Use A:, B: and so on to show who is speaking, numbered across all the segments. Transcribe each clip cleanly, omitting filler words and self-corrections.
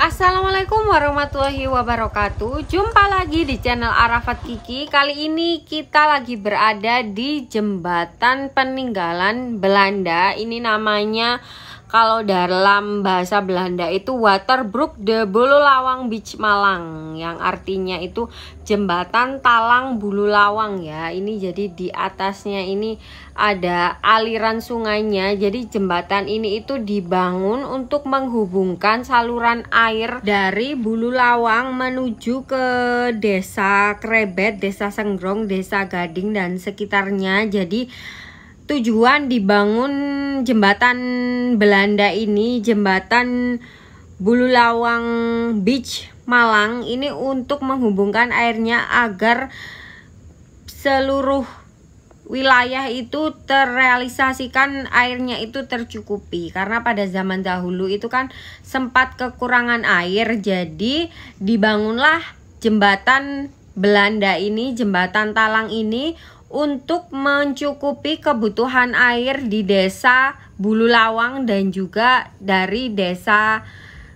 A: Assalamualaikum warahmatullahi wabarakatuh. Jumpa lagi di channel Arafat Kiki. Kali ini kita lagi berada di jembatan peninggalan Belanda. Ini namanya, kalau dalam bahasa Belanda itu Waterbrug de Bululawang Beach Malang, yang artinya itu jembatan Talang Bululawang ya. Ini jadi di atasnya ini ada aliran sungainya. Jadi jembatan ini itu dibangun untuk menghubungkan saluran air dari Bululawang menuju ke Desa Krebet, Desa Senggrong, Desa Gading dan sekitarnya. Jadi tujuan dibangun jembatan Belanda ini, jembatan Bululawang Beach Malang ini, untuk menghubungkan airnya agar seluruh wilayah itu terrealisasikan, airnya itu tercukupi. Karena pada zaman dahulu itu kan sempat kekurangan air, jadi dibangunlah jembatan Belanda ini, jembatan Talang ini, untuk mencukupi kebutuhan air di desa Bululawang dan juga dari desa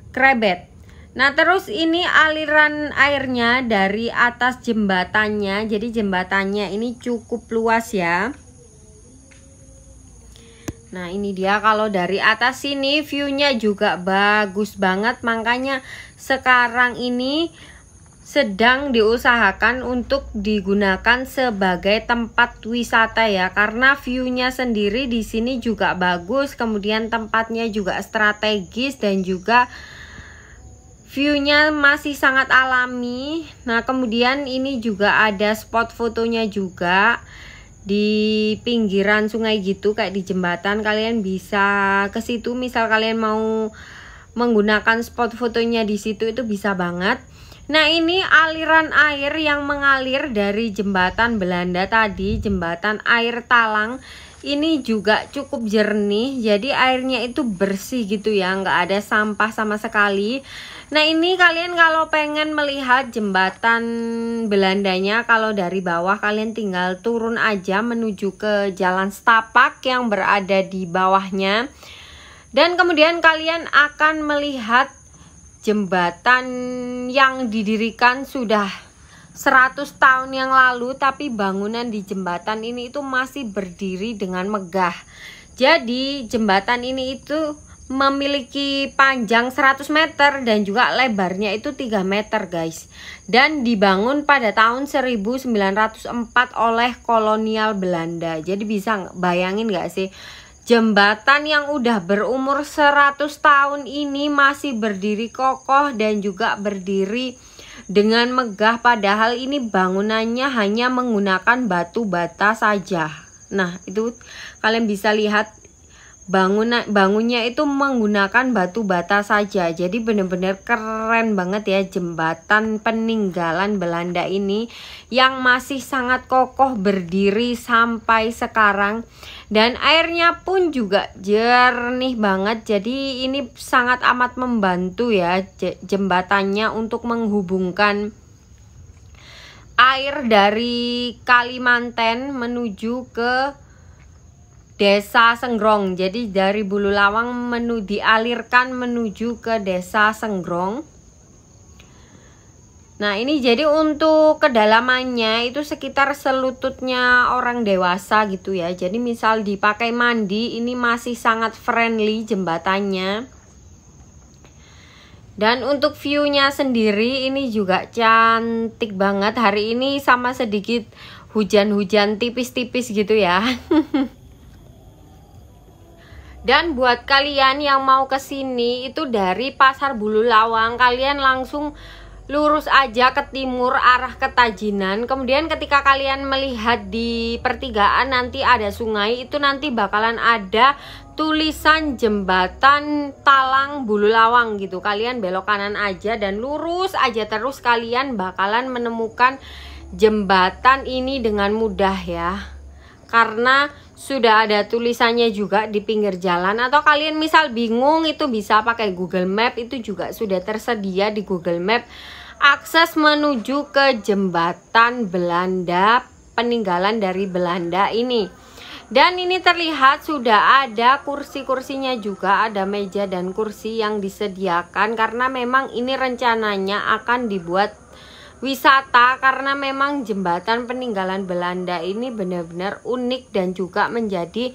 A: Krebet. Nah, terus ini aliran airnya dari atas jembatannya. Jadi jembatannya ini cukup luas ya. Nah, ini dia, kalau dari atas sini view-nya juga bagus banget. Makanya sekarang ini sedang diusahakan untuk digunakan sebagai tempat wisata ya, karena view-nya sendiri di sini juga bagus, kemudian tempatnya juga strategis dan juga view-nya masih sangat alami. Nah, kemudian ini juga ada spot fotonya juga di pinggiran sungai gitu, kayak di jembatan. Kalian bisa ke situ, misal kalian mau menggunakan spot fotonya di situ, itu bisa banget. Nah, ini aliran air yang mengalir dari jembatan Belanda tadi, jembatan air Talang, ini juga cukup jernih. Jadi airnya itu bersih gitu ya, nggak ada sampah sama sekali. Nah, ini kalian kalau pengen melihat jembatan Belandanya, kalau dari bawah kalian tinggal turun aja menuju ke jalan setapak yang berada di bawahnya. Dan kemudian kalian akan melihat jembatan yang didirikan sudah 100 tahun yang lalu, tapi bangunan di jembatan ini itu masih berdiri dengan megah. Jadi jembatan ini itu memiliki panjang 100 meter dan juga lebarnya itu 3 meter guys. Dan dibangun pada tahun 1904 oleh kolonial Belanda. Jadi bisa bayangin gak sih, jembatan yang udah berumur 100 tahun ini masih berdiri kokoh dan juga berdiri dengan megah, padahal ini bangunannya hanya menggunakan batu bata saja. Nah, itu kalian bisa lihat bangunnya itu menggunakan batu bata saja. Jadi bener-bener keren banget ya jembatan peninggalan Belanda ini, yang masih sangat kokoh berdiri sampai sekarang. Dan airnya pun juga jernih banget. Jadi ini sangat amat membantu ya jembatannya untuk menghubungkan air dari Kalimantan menuju ke Desa Senggrong. Jadi dari Bululawang dialirkan menuju ke Desa Senggrong. Nah, ini jadi untuk kedalamannya itu sekitar selututnya orang dewasa gitu ya. Jadi misal dipakai mandi, ini masih sangat friendly jembatannya. Dan untuk view-nya sendiri ini juga cantik banget. Hari ini sama sedikit hujan-hujan tipis-tipis gitu ya. Dan buat kalian yang mau ke sini itu dari Pasar Bululawang, kalian langsung lurus aja ke timur arah ke Tajinan. Kemudian ketika kalian melihat di pertigaan nanti ada sungai, itu nanti bakalan ada tulisan jembatan Talang Bululawang gitu. Kalian belok kanan aja dan lurus aja terus, kalian bakalan menemukan jembatan ini dengan mudah ya. Karena sudah ada tulisannya juga di pinggir jalan. Atau kalian misal bingung, itu bisa pakai Google Map, itu juga sudah tersedia di Google Map akses menuju ke jembatan Belanda, peninggalan dari Belanda ini. Dan ini terlihat sudah ada kursi-kursinya juga, ada meja dan kursi yang disediakan karena memang ini rencananya akan dibuat wisata, karena memang jembatan peninggalan Belanda ini benar-benar unik dan juga menjadi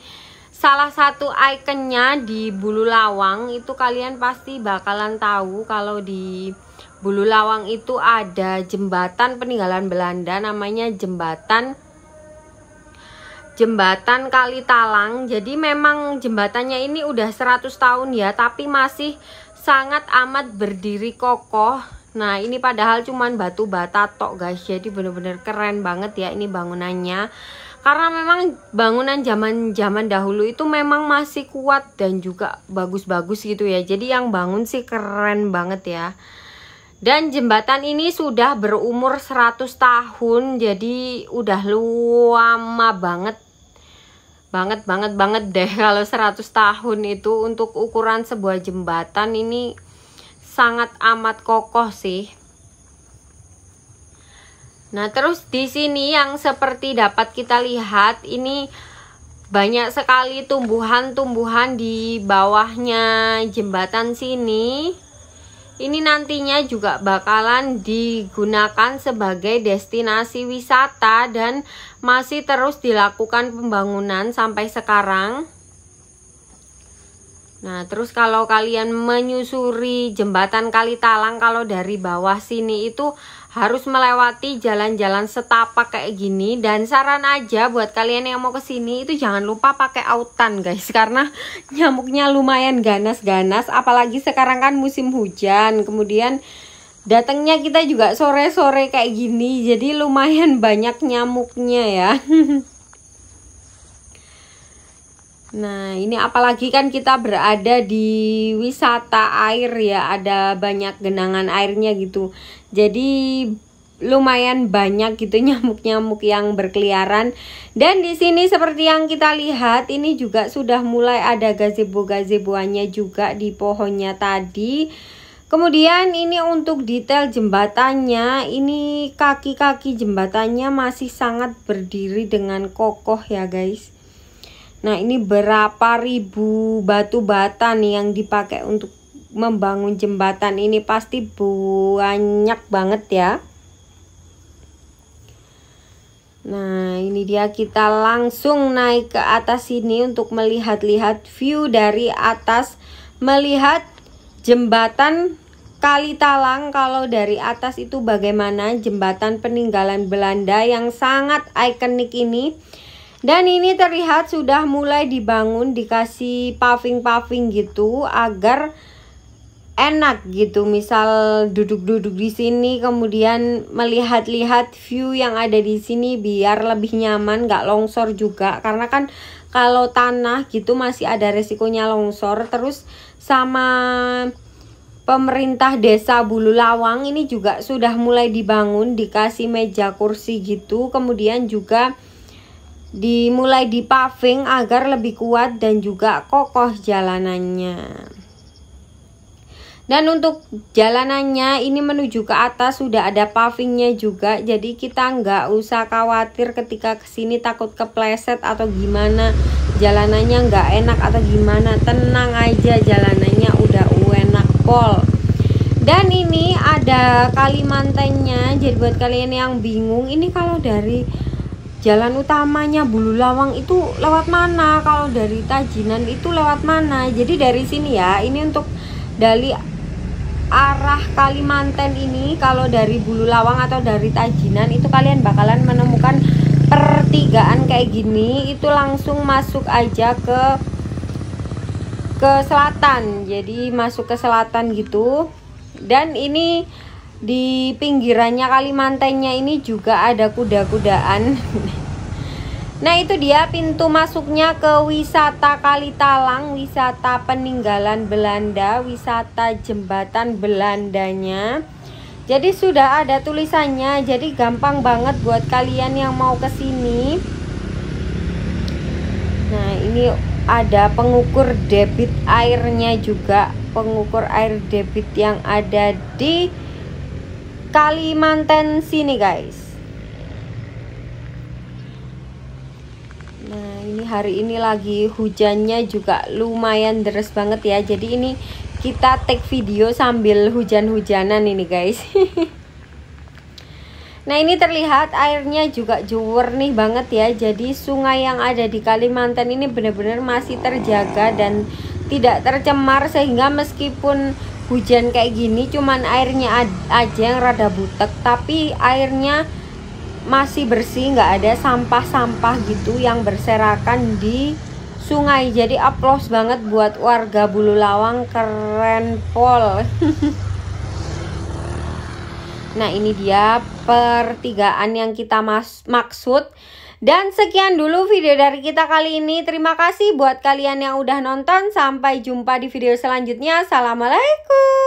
A: salah satu ikonnya di Bulu Lawang. Itu kalian pasti bakalan tahu kalau di Bulu Lawang itu ada jembatan peninggalan Belanda namanya Jembatan Kali Talang. Jadi memang jembatannya ini udah 100 tahun ya, tapi masih sangat amat berdiri kokoh. Nah, ini padahal cuman batu bata tok guys. Jadi bener-bener keren banget ya ini bangunannya. Karena memang bangunan zaman dahulu itu memang masih kuat dan juga bagus-bagus gitu ya. Jadi yang bangun sih keren banget ya. Dan jembatan ini sudah berumur 100 tahun. Jadi udah lama banget deh kalau 100 tahun itu untuk ukuran sebuah jembatan ini sangat amat kokoh sih. Nah, terus di sini yang seperti dapat kita lihat ini banyak sekali tumbuhan-tumbuhan di bawahnya jembatan sini. Ini nantinya juga bakalan digunakan sebagai destinasi wisata dan masih terus dilakukan pembangunan sampai sekarang. Nah, terus kalau kalian menyusuri jembatan Kali Talang, kalau dari bawah sini itu harus melewati jalan-jalan setapak kayak gini. Dan saran aja buat kalian yang mau ke sini itu jangan lupa pakai autan guys, karena nyamuknya lumayan ganas-ganas, apalagi sekarang kan musim hujan. Kemudian datangnya kita juga sore-sore kayak gini, jadi lumayan banyak nyamuknya ya. Nah, ini apalagi kan kita berada di wisata air ya, ada banyak genangan airnya gitu. Jadi lumayan banyak gitu nyamuk-nyamuk yang berkeliaran. Dan di sini seperti yang kita lihat ini juga sudah mulai ada gazebo-gazeboannya juga di pohonnya tadi. Kemudian ini untuk detail jembatannya, ini kaki-kaki jembatannya masih sangat berdiri dengan kokoh ya guys. Nah, ini berapa ribu batu bata nih yang dipakai untuk membangun jembatan ini, pasti banyak banget ya. Nah, ini dia, kita langsung naik ke atas sini untuk melihat-lihat view dari atas, melihat jembatan Kali Talang. Kalau dari atas itu bagaimana jembatan peninggalan Belanda yang sangat ikonik ini. Dan ini terlihat sudah mulai dibangun, dikasih paving-paving gitu agar enak gitu. Misal duduk-duduk di sini kemudian melihat-lihat view yang ada di sini biar lebih nyaman, nggak longsor juga. Karena kan kalau tanah gitu masih ada resikonya longsor. Terus sama pemerintah desa Bulu Lawang ini juga sudah mulai dibangun, dikasih meja kursi gitu. Kemudian juga dimulai di paving agar lebih kuat dan juga kokoh jalanannya. Dan untuk jalanannya ini menuju ke atas sudah ada pavingnya juga, jadi kita nggak usah khawatir ketika kesini takut kepleset atau gimana, jalanannya nggak enak atau gimana. Tenang aja, jalanannya udah enak pol. Dan ini ada Kalimantannya, jadi buat kalian yang bingung ini kalau dari jalan utamanya Bulu Lawang itu lewat mana, kalau dari Tajinan itu lewat mana. Jadi dari sini ya, ini untuk dari arah Kalimantan ini, kalau dari Bulu Lawang atau dari Tajinan itu kalian bakalan menemukan pertigaan kayak gini. Itu langsung masuk aja ke selatan, jadi masuk ke selatan gitu. Dan ini di pinggirannya Kalimantannya ini juga ada kuda-kudaan. Nah, itu dia pintu masuknya ke wisata Kali Talang, wisata peninggalan Belanda, wisata jembatan Belandanya. Jadi sudah ada tulisannya, jadi gampang banget buat kalian yang mau ke sini. Nah, ini ada pengukur debit airnya juga, pengukur air debit yang ada di Kalimantan sini guys. Nah, ini hari ini lagi hujannya juga lumayan deras banget ya. Jadi ini kita take video sambil hujan-hujanan ini guys. Nah ini terlihat airnya juga jernih banget ya. Jadi sungai yang ada di Kalimantan ini benar-benar masih terjaga dan tidak tercemar, sehingga meskipun hujan kayak gini cuman airnya aja yang rada butek, tapi airnya masih bersih, nggak ada sampah-sampah gitu yang berserakan di sungai. Jadi aplaus banget buat warga Bululawang, keren pol. Nah ini dia pertigaan yang kita maksud. Dan sekian dulu video dari kita kali ini. Terima kasih buat kalian yang udah nonton. Sampai jumpa di video selanjutnya. Assalamualaikum.